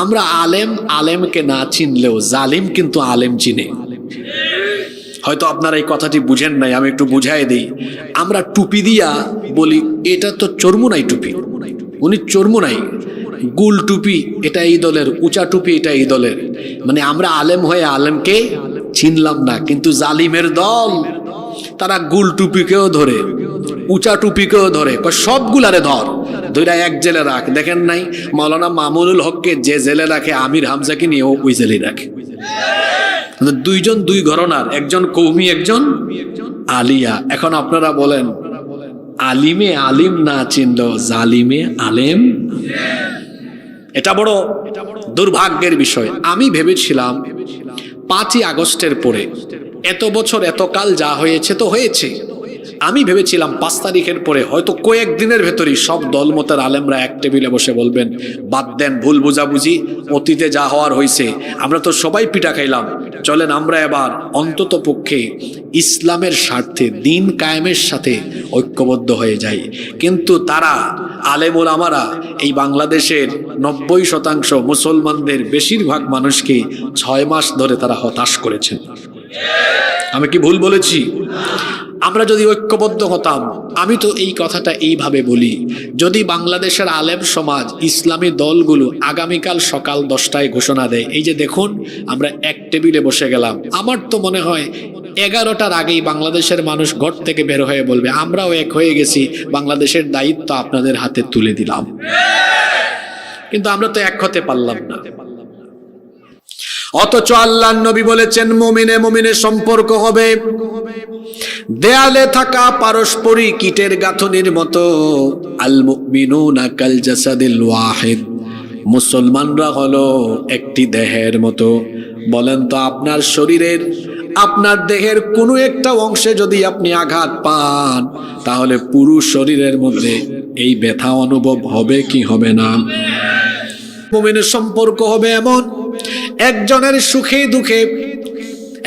আমরা আলেম আলেমকে না চিনলেও জালিম কিন্তু আলেম চিনে। হয়তো আপনারা এই কথাটি বুঝেন নাই, আমি একটু বুঝাই দিই। আমরা টুপি দিয়া বলি এটা তো চরমুনাই টুপি, উনি চরমুনাই। গুল টুপি এটা এই দলের, উঁচা টুপি এটা এই দলের। মানে আমরা আলেম হয়ে আলেমকে চিনলাম না। কিন্তু জালিমের দল তারা গুল টুপিকেও ধরে, উঁচা টুপিকেও ধরে, সবগুলারে ধর, দুইটা এক জেলে রাখ। দেখেন নাই মাওলানা মামুনুল হককে যে জেলে রাখে, আমির হামজাকে নিয়ে ওই জেলে রাখে। দুইজন দুই ঘরনার, একজন কৌমি একজন আলিয়া। এখন আপনারা বলেন, আলিমে আলিম না চিনল জালিমে আলেম, এটা বড় দুর্ভাগ্যের বিষয়। আমি ভেবেছিলাম 5ই আগস্টের পরে এত বছর এত কাল যা হয়েছে তো হয়েছে, আমি ভেবেছিলাম 5 তারিখের পরে হয়তো কয়েকদিনের ভেতরই সব দলমতের আলেমরা এক টেবিলে বসে বলবেন বাদ দেন ভুল বুঝাবুঝি, অতীতে যা হওয়ার হয়েছে, আমরা তো সবাই পিঠা খাইলাম, চলেন আমরা এবার অন্তত পক্ষে ইসলামের স্বার্থে দিন কায়েমের সাথে ঐক্যবদ্ধ হয়ে যাই। কিন্তু তারা আলেম ওলামারা এই বাংলাদেশের 90% মুসলমানদের বেশিরভাগ মানুষকে 6 মাস ধরে তারা হতাশ করেছেন। আমি কি ভুল বলেছি? আমরা যদি ঐক্যবদ্ধ হতাম, আমি তো এই কথাটা এইভাবে বলি, যদি বাংলাদেশের আলেম সমাজ ইসলামী দলগুলো আগামীকাল সকাল 10টায় ঘোষণা দেয়, এই যে দেখুন আমরা এক টেবিলে বসে গেলাম, আমার তো মনে হয় 11টার আগেই বাংলাদেশের মানুষ ঘর থেকে বের হয়ে বলবে আমরাও এক হয়ে গেছি, বাংলাদেশের দায়িত্ব আপনাদের হাতে তুলে দিলাম। কিন্তু আমরা তো এক হতে পারলাম না। অথচ আল্লাহর নবী বলেছেন মুমিনে মুমিনের সম্পর্ক হবে দেয়ালে থাকা পারস্পরিক ইটের গাঁথনির মতো। আল মুমিনুনা কাল জাসাদিল ওয়াহিদ, মুসলমানরা হলো একটি দেহের মতো। বলেন তো আপনার শরীরের, আপনার দেহের কোনো একটা অংশে যদি আপনি আঘাত পান, তাহলে পুরো শরীরের মধ্যে এই ব্যথা অনুভব হবে কি হবে না? মুমিনের সম্পর্ক হবে এমন, একজনের সুখে দুঃখে,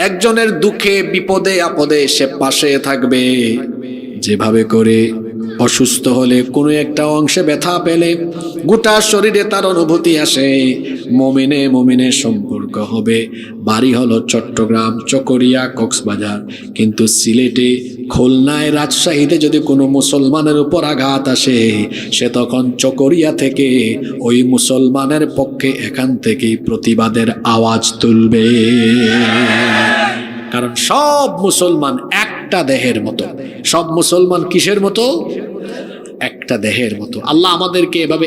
একজনের দুঃখে বিপদে আপদে সে পাশে থাকবে। যেভাবে করে অসুস্থ হলে কোনো একটা অংশে ব্যথা পেলে গোটা শরীরে তার অনুভূতি আসে, মুমিনে মুমিনের সম্পর্ক হবে। বাড়ি হলো চট্টগ্রাম, চকরিয়া, কক্সবাজার, কিন্তু সিলেটে, খুলনায়, রাজশাহীতে যদি কোনো মুসলমানের উপর আঘাত আসে, সে তখন চকরিয়া থেকে ওই মুসলমানের পক্ষে এখান থেকেই প্রতিবাদের আওয়াজ তুলবে। কারণ সব মুসলমান একটা দেহের মতো। সব মুসলমান কিসের মতো? একটা দেহের মতো। আল্লাহ আমাদেরকে এভাবে